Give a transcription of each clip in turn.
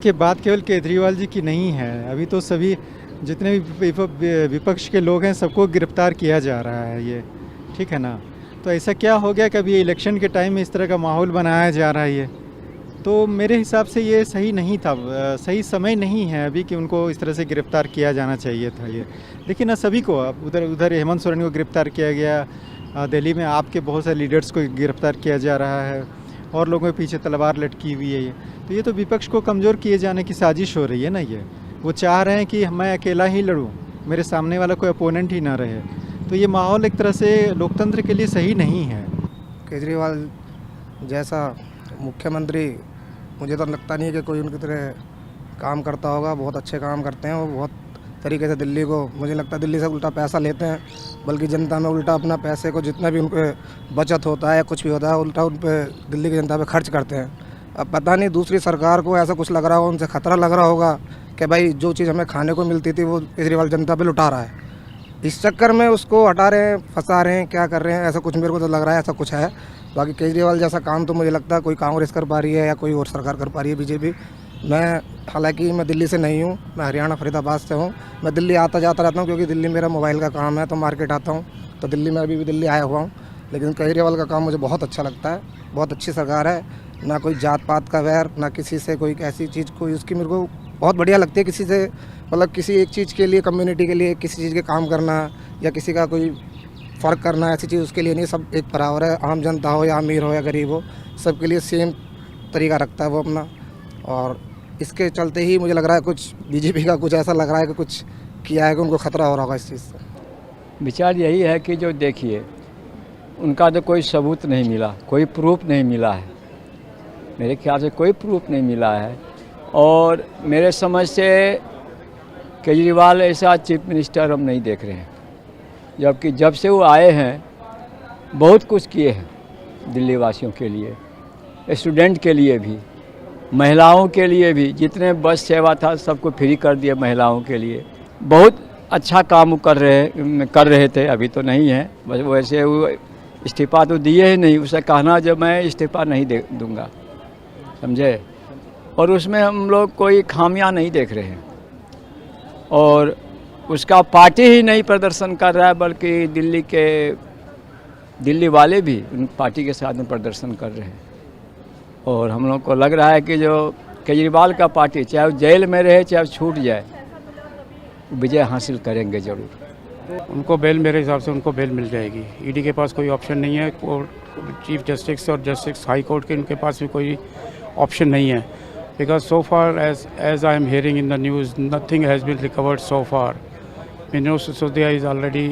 कि बात केवल केजरीवाल जी की नहीं है। अभी तो सभी जितने भी विपक्ष के लोग हैं सबको गिरफ्तार किया जा रहा है ये, ठीक है ना। तो ऐसा क्या हो गया कि अभी इलेक्शन के टाइम में इस तरह का माहौल बनाया जा रहा है ये, तो मेरे हिसाब से ये सही नहीं था। सही समय नहीं है अभी कि उनको इस तरह से गिरफ्तार किया जाना चाहिए था ये। देखिए ना, सभी को अब उधर उधर हेमंत सोरेन को गिरफ्तार किया गया, दिल्ली में आपके बहुत सारे लीडर्स को गिरफ्तार किया जा रहा है और लोगों के पीछे तलवार लटकी हुई है ये। तो ये तो विपक्ष को कमज़ोर किए जाने की साजिश हो रही है ना ये। वो चाह रहे हैं कि मैं अकेला ही लड़ूं, मेरे सामने वाला कोई अपोनेंट ही ना रहे। तो ये माहौल एक तरह से लोकतंत्र के लिए सही नहीं है। केजरीवाल जैसा मुख्यमंत्री मुझे तो लगता नहीं है कि कोई उनकी तरह काम करता होगा। बहुत अच्छे काम करते हैं वो, बहुत तरीके से दिल्ली को, मुझे लगता है दिल्ली से उल्टा पैसा लेते हैं, बल्कि जनता में उल्टा अपना पैसे को जितना भी उनके बचत होता है या कुछ भी होता है उल्टा उन पर दिल्ली की जनता पे खर्च करते हैं। अब पता नहीं दूसरी सरकार को ऐसा कुछ लग रहा होगा, उनसे खतरा लग रहा होगा कि भाई जो चीज़ हमें खाने को मिलती थी वो केजरीवाल जनता पे लुटा रहा है। इस चक्कर में उसको हटा रहे हैं, फंसा रहे हैं, क्या कर रहे हैं, ऐसा कुछ मेरे को तो लग रहा है ऐसा कुछ है। बाकी केजरीवाल जैसा काम तो मुझे लगता है कोई कांग्रेस कर पा रही है या कोई और सरकार कर पा रही है, बीजेपी। मैं हालांकि मैं दिल्ली से नहीं हूँ, मैं हरियाणा फरीदाबाद से हूँ। मैं दिल्ली आता जाता रहता हूँ क्योंकि दिल्ली मेरा मोबाइल का काम है, तो मार्केट आता हूँ, तो दिल्ली में अभी भी दिल्ली आया हुआ हूँ। लेकिन केजरीवाल का काम मुझे बहुत अच्छा लगता है। बहुत अच्छी सरकार है, ना कोई जात पात का वैर, ना किसी से कोई ऐसी चीज़ कोई उसकी मेरे को बहुत बढ़िया लगती है। किसी से मतलब किसी एक चीज़ के लिए, कम्युनिटी के लिए किसी चीज़ के काम करना या किसी का कोई फ़र्क करना, ऐसी चीज़ उसके लिए नहीं। सब एक बराबर है, आम जनता हो या अमीर हो या गरीब हो, सबके लिए सेम तरीका रखता है वो अपना। और इसके चलते ही मुझे लग रहा है कुछ बीजेपी का कुछ ऐसा लग रहा है कि कुछ किया है कि उनको ख़तरा हो रहा होगा इस चीज़ से। विचार यही है कि जो देखिए उनका तो कोई सबूत नहीं मिला, कोई प्रूफ नहीं मिला है, मेरे ख्याल से कोई प्रूफ नहीं मिला है। और मेरे समझ से केजरीवाल ऐसा चीफ मिनिस्टर हम नहीं देख रहे हैं, जबकि जब से वो आए हैं बहुत कुछ किए हैं दिल्ली वासियों के लिए, स्टूडेंट के लिए भी, महिलाओं के लिए भी। जितने बस सेवा था सबको फ्री कर दिया महिलाओं के लिए। बहुत अच्छा काम कर रहे थे, अभी तो नहीं है। बस वैसे वो इस्तीफ़ा तो दिए ही नहीं, उसे कहना जब मैं इस्तीफ़ा नहीं दूंगा, समझे। और उसमें हम लोग कोई खामियां नहीं देख रहे हैं। और उसका पार्टी ही नहीं प्रदर्शन कर रहा है, बल्कि दिल्ली वाले भी उन पार्टी के साथ में प्रदर्शन कर रहे हैं। और हम लोग को लग रहा है कि जो केजरीवाल का पार्टी, चाहे वो जेल में रहे चाहे छूट जाए, विजय हासिल करेंगे ज़रूर। उनको बेल, मेरे हिसाब से उनको बेल मिल जाएगी। ईडी के पास कोई ऑप्शन नहीं है, और चीफ जस्टिस और जस्टिस हाई कोर्ट के उनके पास भी कोई ऑप्शन नहीं है। Because so far as I am hearing in the news, nothing has been recovered so far. Manoj Sisodia is already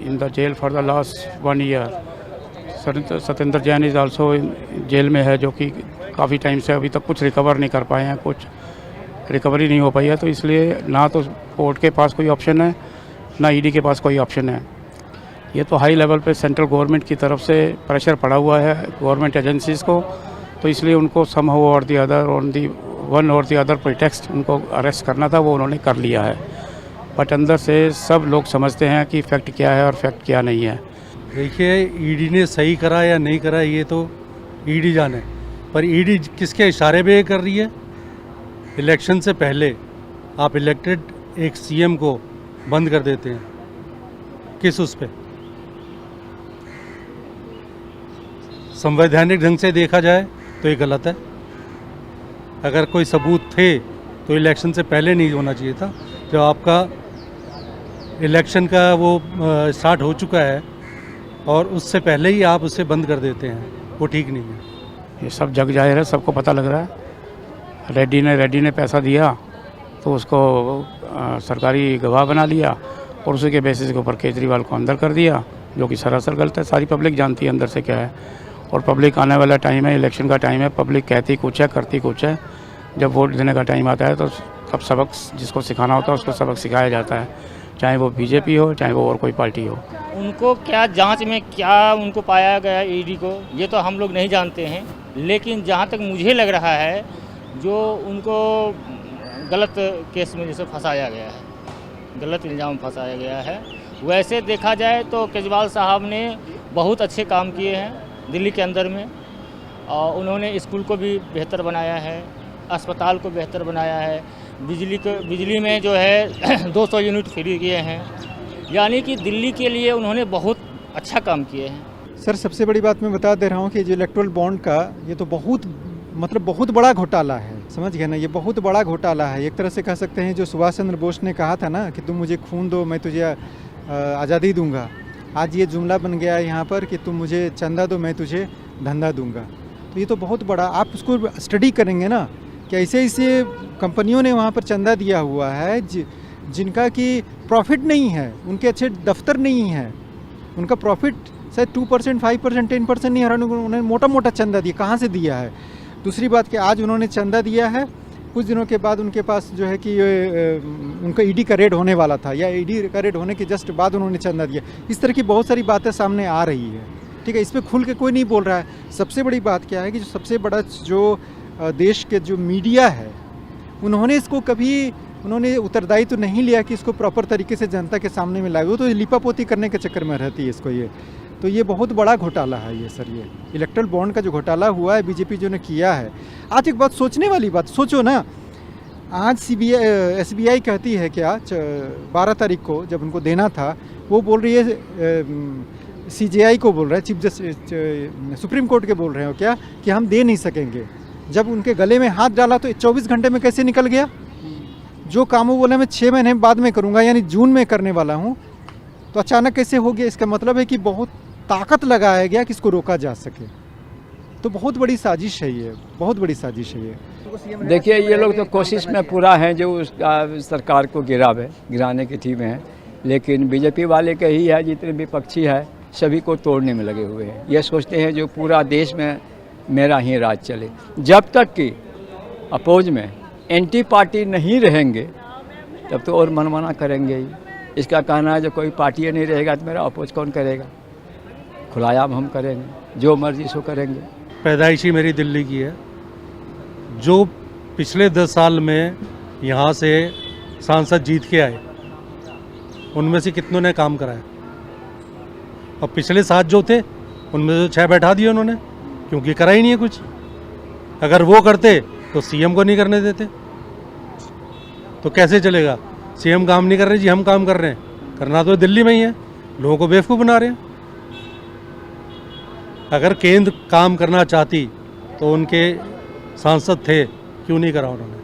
in the jail for the last 1 year. Satyendra Jain is also jail में है, जो कि काफ़ी टाइम से अभी तक कुछ रिकवर नहीं कर पाए हैं, कुछ रिकवरी नहीं हो पाई है। तो इसलिए ना तो कोर्ट के पास कोई ऑप्शन है, ना ईडी के पास कोई ऑप्शन है। ये तो हाई लेवल पे सेंट्रल गवर्नमेंट की तरफ से प्रेशर पड़ा हुआ है गवर्नमेंट एजेंसीज़ को, तो इसलिए उनको समहाउ और the other, on the one और दी अदर प्रिटेक्स्ट उनको अरेस्ट करना था, वो उन्होंने कर लिया है। बट अंदर से सब लोग समझते हैं कि फैक्ट क्या है और फैक्ट क्या नहीं है। देखिए, ईडी ने सही करा या नहीं करा ये तो ईडी जाने, पर ईडी किसके इशारे पे कर रही है? इलेक्शन से पहले आप इलेक्टेड एक सीएम को बंद कर देते हैं, किस उस पे? संवैधानिक ढंग से देखा जाए तो ये गलत है। अगर कोई सबूत थे तो इलेक्शन से पहले नहीं होना चाहिए था। जब आपका इलेक्शन का वो स्टार्ट हो चुका है और उससे पहले ही आप उसे बंद कर देते हैं, वो ठीक नहीं है। ये सब जग जाहिर है, सबको पता लग रहा है। रेड्डी ने पैसा दिया तो उसको सरकारी गवाह बना लिया और उसी के बेसिस के ऊपर केजरीवाल को अंदर कर दिया, जो कि सरासर गलत है। सारी पब्लिक जानती है अंदर से क्या है। और पब्लिक आने वाला टाइम है, इलेक्शन का टाइम है, पब्लिक कहती कुछ है करती कुछ है। जब वोट देने का टाइम आता है तो तब सबक जिसको सिखाना होता है उसको सबक सिखाया जाता है, चाहे वो बीजेपी हो चाहे वो और कोई पार्टी हो। उनको क्या जांच में क्या उनको पाया गया ईडी को, ये तो हम लोग नहीं जानते हैं। लेकिन जहाँ तक मुझे लग रहा है, जो उनको गलत केस में जैसे फंसाया गया है, गलत इल्ज़ाम फंसाया गया है, वैसे देखा जाए तो केजरीवाल साहब ने बहुत अच्छे काम किए हैं दिल्ली के अंदर में। और उन्होंने स्कूल को भी बेहतर बनाया है, अस्पताल को बेहतर बनाया है, बिजली में जो है 200 यूनिट फ्री किए हैं। यानी कि दिल्ली के लिए उन्होंने बहुत अच्छा काम किए हैं। सर सबसे बड़ी बात मैं बता दे रहा हूँ कि जो इलेक्टोरल बॉन्ड का ये तो बहुत बहुत बड़ा घोटाला है, समझ गए ना, ये बहुत बड़ा घोटाला है। एक तरह से कह सकते हैं जो सुभाष चंद्र बोस ने कहा था ना कि तुम मुझे खून दो मैं तुझे आज़ादी दूंगा, आज ये जुमला बन गया है यहाँ पर कि तुम मुझे चंदा दो मैं तुझे धंधा दूंगा। तो ये तो बहुत बड़ा, आप उसको स्टडी करेंगे ना कि ऐसे ऐसे कंपनियों ने वहाँ पर चंदा दिया हुआ है जिनका कि प्रॉफिट नहीं है, उनके अच्छे दफ्तर नहीं है, उनका प्रॉफिट शायद 2%, 5%, 10% नहीं है, उन्होंने मोटा मोटा चंदा दिया। कहाँ से दिया है? दूसरी बात कि आज उन्होंने चंदा दिया है, कुछ दिनों के बाद उनके पास जो है कि उनका ईडी का रेड होने वाला था या ईडी का रेड होने के जस्ट बाद उन्होंने चंदा दिया। इस तरह की बहुत सारी बातें सामने आ रही है, ठीक है, इस पर खुल के कोई नहीं बोल रहा है। सबसे बड़ी बात क्या है कि जो सबसे बड़ा जो देश के जो मीडिया है उन्होंने इसको कभी उन्होंने उत्तरदायित्व तो नहीं लिया कि इसको प्रॉपर तरीके से जनता के सामने में लाए। वो तो लिपापोती करने के चक्कर में रहती है इसको ये। तो ये बहुत बड़ा घोटाला है ये सर, ये इलेक्ट्रल बॉन्ड का जो घोटाला हुआ है बीजेपी जो ने किया है। आज एक बात सोचने वाली बात, सोचो ना, आज SBI कहती है कि आज 12 तारीख को जब उनको देना था वो बोल रही है CJI को बोल रहा है, चीफ जस्टिस सुप्रीम कोर्ट के बोल रहे हो क्या कि हम दे नहीं सकेंगे। जब उनके गले में हाथ डाला तो 24 घंटे में कैसे निकल गया? जो काम वो बोले मैं 6 महीने बाद में करूँगा यानी जून में करने वाला हूँ, तो अचानक कैसे हो गया? इसका मतलब है कि बहुत ताकत लगाया गया कि इसको रोका जा सके। तो बहुत बड़ी साजिश है ये, बहुत बड़ी साजिश है ये। देखिए ये लोग तो कोशिश में पूरा हैं जो उस सरकार को गिराने की थी में है, लेकिन बीजेपी वाले के ही है, जितने विपक्षी है सभी को तोड़ने में लगे हुए हैं। ये सोचते हैं जो पूरा देश में मेरा ही राज चले। जब तक कि अपोज में एंटी पार्टी नहीं रहेंगे तब तो और मनमाना करेंगे ही। इसका कहना है जो कोई पार्टी नहीं रहेगा तो मेरा अपोज कौन करेगा, खुलायाम हम करेंगे, जो मर्जी सो करेंगे। पैदाइशी मेरी दिल्ली की है, जो पिछले 10 साल में यहाँ से सांसद जीत के आए उनमें से कितनों ने काम कराया, और पिछले 7 जो थे उनमें से 6 बैठा दिए उन्होंने, क्योंकि करा ही नहीं है कुछ। अगर वो करते तो सीएम को नहीं करने देते, तो कैसे चलेगा? सीएम काम नहीं कर रहे जी, हम काम कर रहे हैं, करना तो दिल्ली में ही है, लोगों को बेवकूफ़ बना रहे हैं। अगर केंद्र काम करना चाहती तो उनके सांसद थे, क्यों नहीं करा उन्होंने?